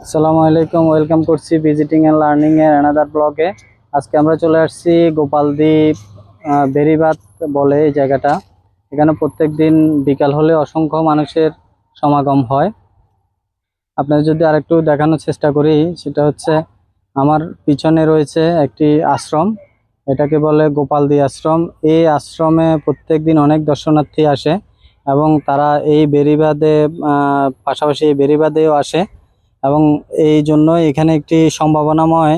আসসালামু আলাইকুম, ওয়েলকাম করছি ভিজিটিং এন্ড লার্নিং এর অ্যানাদার ব্লগে। আজকে আমরা চলে আসছি গোপালদ্বীপ বেড়িবাঁধ বলে এই জায়গাটা। এখানে প্রত্যেক দিন বিকাল হলে অসংখ্য মানুষের সমাগম হয়। আপনাদের যদি আরেকটু দেখানোর চেষ্টা করি, সেটা হচ্ছে আমার পিছনে রয়েছে একটি আশ্রম, এটাকে বলে গোপালদ্বীপ আশ্রম। এই আশ্রমে প্রত্যেক দিন অনেক দর্শনার্থী আসে এবং তারা এই বেড়িবাঁধে পাশাপাশি এই বেড়িবাঁধেও আসে এবং এই জন্য এখানে একটি সম্ভাবনাময়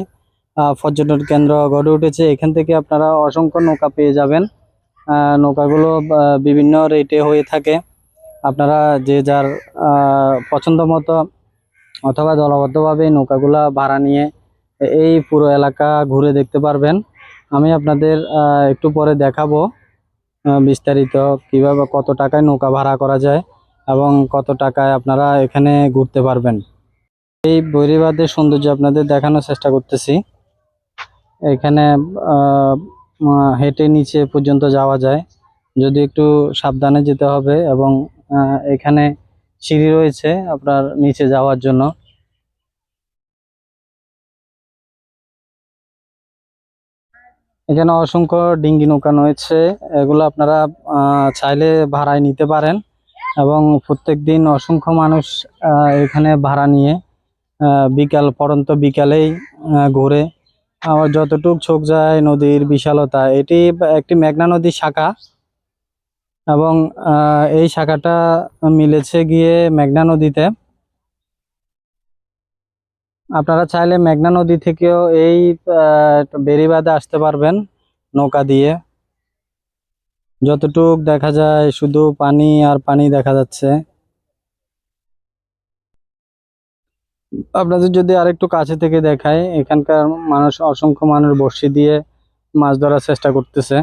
পর্যটন কেন্দ্র গড়ে উঠেছে। এখান থেকে আপনারা অসংখ্য নৌকা পেয়ে যাবেন। নৌকাগুলো বিভিন্ন রেটে হয়ে থাকে। আপনারা যে যার পছন্দ মতো অথবা দলবদ্ধভাবে এই নৌকাগুলা ভাড়া নিয়ে এই পুরো এলাকা ঘুরে দেখতে পারবেন। আমি আপনাদের একটু পরে দেখাবো বিস্তারিত কিভাবে কত টাকায় নৌকা ভাড়া করা যায় এবং কত টাকায় আপনারা এখানে ঘুরতে পারবেন। এই বেড়িবাঁধের সৌন্দর্য আপনাদের দেখানোর চেষ্টা করতেছি। এখানে আহ, হেঁটে নিচে পর্যন্ত যাওয়া যায়, যদি একটু সাবধানে যেতে হবে এবং এখানে সিঁড়ি রয়েছে আপনার নিচে যাওয়ার জন্য। এখানে অসংখ্য ডিঙ্গি নৌকা রয়েছে, এগুলো আপনারা চাইলে ভাড়ায় নিতে পারেন এবং প্রত্যেক দিন অসংখ্য মানুষ এখানে ভাড়া নিয়ে বিকাল পর্যন্ত বিকালেই ঘুরে। আমার যতটুক চোখ যায় নদীর বিশালতা, এটি একটি মেঘনা নদীর শাখা এবং এই শাখাটা মিলেছে গিয়ে মেঘনা নদীতে। আপনারা চাইলে মেঘনা নদী থেকেও এই বেড়িবাঁধে আসতে পারবেন নৌকা দিয়ে। যতটুক দেখা যায় শুধু পানি আর পানি দেখা যাচ্ছে। আপনাদের যদি আরেকটু কাছে থেকে দেখায়, এখানকার মানুষ অসংখ্য মানুষ বড়শি দিয়ে মাছ ধরার চেষ্টা করতেছে।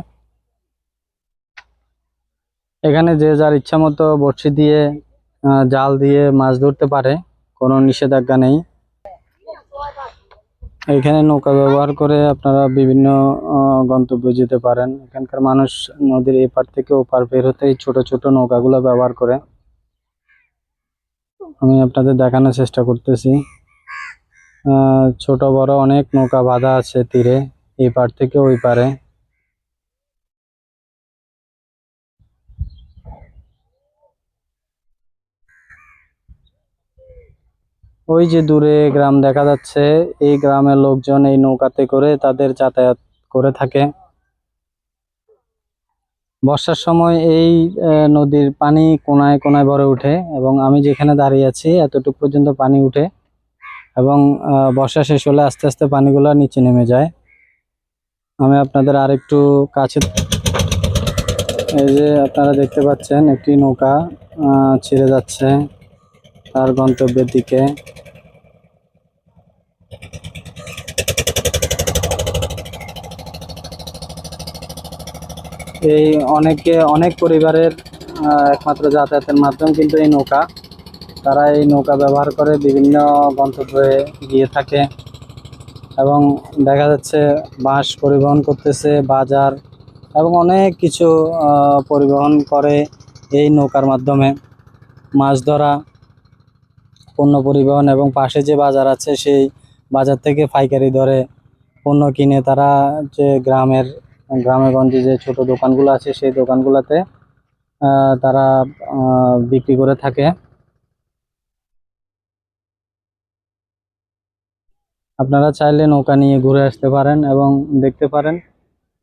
এখানে যে যার ইচ্ছা মতো বড়শি দিয়ে জাল দিয়ে মাছ ধরতে পারে, কোনো নিষেধাজ্ঞা নেই। এখানে নৌকা ব্যবহার করে আপনারা বিভিন্ন গন্তব্যে যেতে পারেন। এখানকার মানুষ নদীর এপার থেকে ওপার বের হতে এই ছোট ছোট নৌকাগুলো ব্যবহার করে। আমি আপনাদের দেখানোর চেষ্টা করতেছি। ছোট বড় অনেক নৌকা বাঁধা আছে তীরে, এই পার থেকে ওই পারে। ওই যে দূরে গ্রাম দেখা যাচ্ছে, এই গ্রামের লোকজন এই নৌকাতে করে তাদের যাতায়াত করে থাকে। বর্ষার সময় এই নদীর পানি কোনায় কোনায় ভরে ওঠে এবং আমি যেখানে দাঁড়িয়ে আছি এতটুকু পর্যন্ত পানি উঠে এবং বর্ষা শেষ হলে আস্তে আস্তে পানিগুলো নিচে নেমে যায়। আমি আপনাদের আরেকটু কাছে, এই যে আপনারা দেখতে পাচ্ছেন একটি নৌকা ছেড়ে যাচ্ছে তার গন্তব্যের দিকে। এই অনেক পরিবারের একমাত্র যাতায়াতের মাধ্যম কিন্তু এই নৌকা। তারা এই নৌকা ব্যবহার করে বিভিন্ন গন্তব্যে গিয়ে থাকে এবং দেখা যাচ্ছে বাঁশ পরিবহন করতেছে, বাজার এবং অনেক কিছু পরিবহন করে এই নৌকার মাধ্যমে। মাছ ধরা, পণ্য পরিবহন এবং পাশে যে বাজার আছে সেই বাজার থেকে পাইকারি দরে পণ্য কিনে তারা যে গ্রামে গঞ্জে যে ছোট দোকানগুলো আছে সেই দোকানগুলোতে তারা বিক্রি করে থাকে। আপনারা চাইলে নৌকা নিয়ে ঘুরে আসতে পারেন এবং দেখতে পারেন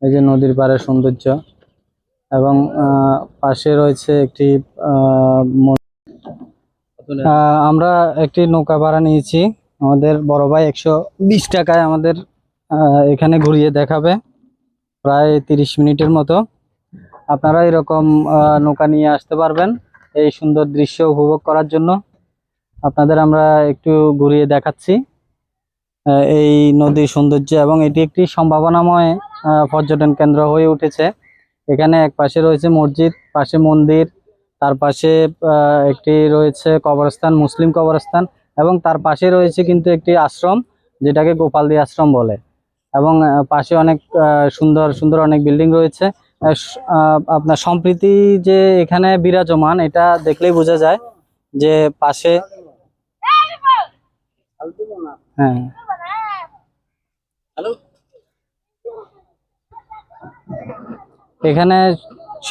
এই যে নদীর পাড়ের সৌন্দর্য এবং পাশে রয়েছে একটি আমরা একটি নৌকা ভাড়া নিয়েছি। আমাদের বড় ভাই 120 টাকায় আমাদের এখানে ঘুরিয়ে দেখাবে, প্রায় 30 মিনিটের মতো। আপনারা এরকম নৌকা নিয়ে আসতে পারবেন এই সুন্দর দৃশ্য উপভোগ করার জন্য। আপনাদের আমরা একটু ঘুরিয়ে দেখাচ্ছি এই নদীর সৌন্দর্য এবং এটি একটি সম্ভাবনাময় পর্যটন কেন্দ্র হয়ে উঠেছে। এখানে এক পাশে রয়েছে মসজিদ, পাশে মন্দির, তার পাশে একটি রয়েছে কবরস্থান, মুসলিম কবরস্থান এবং তার পাশে রয়েছে কিন্তু একটি আশ্রম যেটাকে গোপালদী আশ্রম বলে এবং পাশে অনেক সুন্দর সুন্দর অনেক বিল্ডিং রয়েছে। আপনার সম্প্রীতি যে এখানে বিরাজমান এটা দেখলেই বোঝা যায় যে পাশে হ্যাঁ, এখানে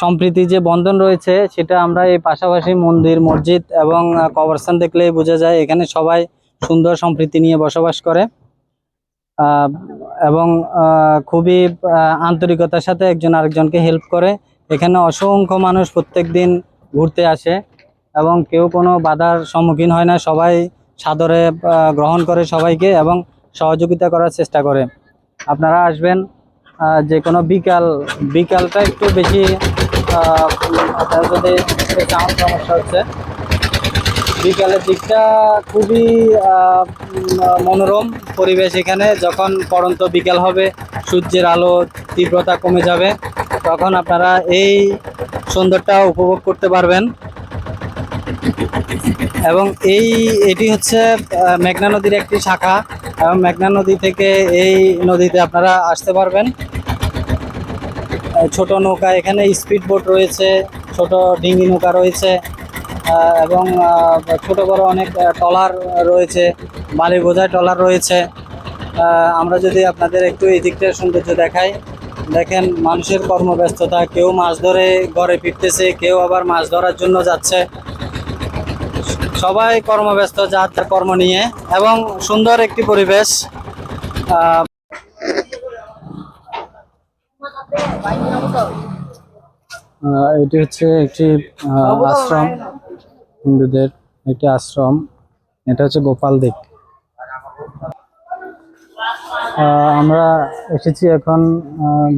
সম্প্রীতি যে বন্ধন রয়েছে সেটা আমরা এই পাশাপাশি মন্দির, মসজিদ এবং কবরস্থান দেখলেই বোঝা যায়। এখানে সবাই সুন্দর সম্প্রীতি নিয়ে বসবাস করে আহ, এবং খুবই আন্তরিকতার সাথে একজন আরেকজনকে হেল্প করে। এখানে অসংখ্য মানুষ প্রত্যেকদিন ঘুরতে আসে এবং কেউ কোনো বাধার সম্মুখীন হয় না। সবাই সাদরে গ্রহণ করে সবাইকে এবং সহযোগিতা করার চেষ্টা করে। আপনারা আসবেন, যে কোনো বিকালটা একটু বেশি, আপনার যদি সাউন্ড সমস্যা হচ্ছে, বিকালের দিকটা খুবই মনোরম পরিবেশ। এখানে যখন পড়ন্ত বিকাল হবে, সূর্যের আলো তীব্রতা কমে যাবে, তখন আপনারা এই সৌন্দর্যটা উপভোগ করতে পারবেন। এবং এটি হচ্ছে মেঘনা নদীর একটি শাখা, এবং মেঘনা নদী থেকে এই নদীতে আপনারা আসতে পারবেন। ছোট নৌকা, এখানে স্পিড বোট রয়েছে, ছোট ডিঙি নৌকা রয়েছে, এবং ছোট বড় অনেক ট্রলার রয়েছে, বালি বোঝাই ট্রলার রয়েছে। আমরা যদি আপনাদের একটু এই দিকটার সৌন্দর্য দেখাই, দেখেন মানুষের কর্মব্যস্ততা, কেউ মাছ ধরে ঘরে ফিরতেছে, কেউ আবার মাছ ধরার জন্য যাচ্ছে। সবাই কর্মব্যস্ত যার যার কর্ম নিয়ে, এবং সুন্দর একটি পরিবেশ। এটি হচ্ছে একটি আশ্রম, হিন্দুদের একটি আশ্রম। এটা হচ্ছে গোপালদিক। আমরা এসেছি এখন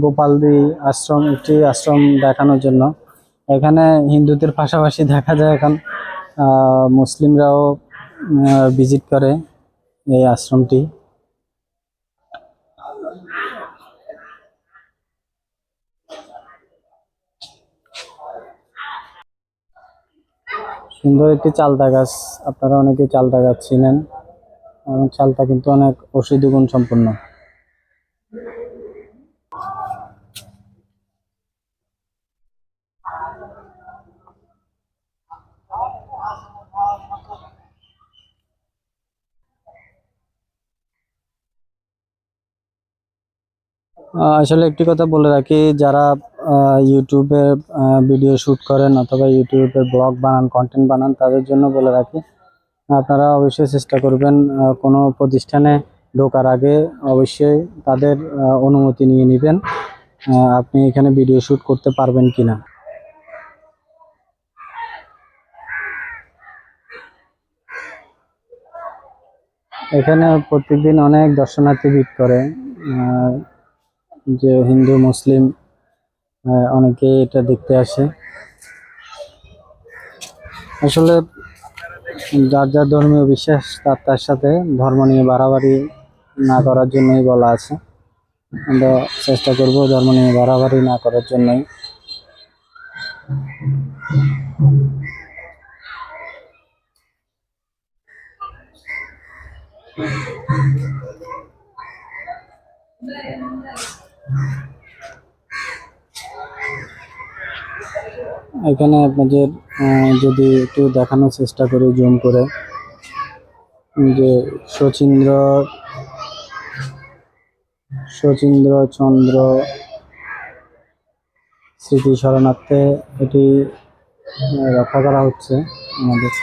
গোপালদি আশ্রম, একটি আশ্রম দেখানোর জন্য। এখানে হিন্দুদের পাশাপাশি দেখা যায় এখন মুসলিমরাও ভিজিট করে এই আশ্রমটি। সুন্দর একটি চালতা গাছ, আপনারা অনেকে চালতা গাছ চিনেন, এবং চালতা কিন্তু অনেক ঔষধি গুণ সম্পন্ন। আসলে একটি কথা বলে রাখি, যারা ইউটিউবে ভিডিও শুট করেন অথবা ইউটিউবে ব্লগ বানান, কন্টেন্ট বানান, তাদের জন্য বলে রাখি, আপনারা অবশ্যই চেষ্টা করবেন কোনো প্রতিষ্ঠানে ঢোকার আগে অবশ্যই তাদের অনুমতি নিয়ে নেবেন, আপনি এখানে ভিডিও শুট করতে পারবেন কিনা। এখানে প্রত্যেকদিন অনেক দর্শনার্থী ভিড় করে, যে হিন্দু মুসলিম অনেকে এটা দেখতে আসে। আসলে যার যার ধর্মীয় বিশ্বাস তার সাথে ধর্ম নিয়ে বাড়াবাড়ি না করার জন্যই বলা আছে। আমরা চেষ্টা করব ধর্ম নিয়ে বাড়াবাড়ি না করার জন্যই। এখানে আপনাদের যদি একটু দেখানোর চেষ্টা করি জুম করে, যে শচীন্দ্রচন্দ্র স্মৃতি শরণার্থে এটি রক্ষা করা হচ্ছে আমাদের।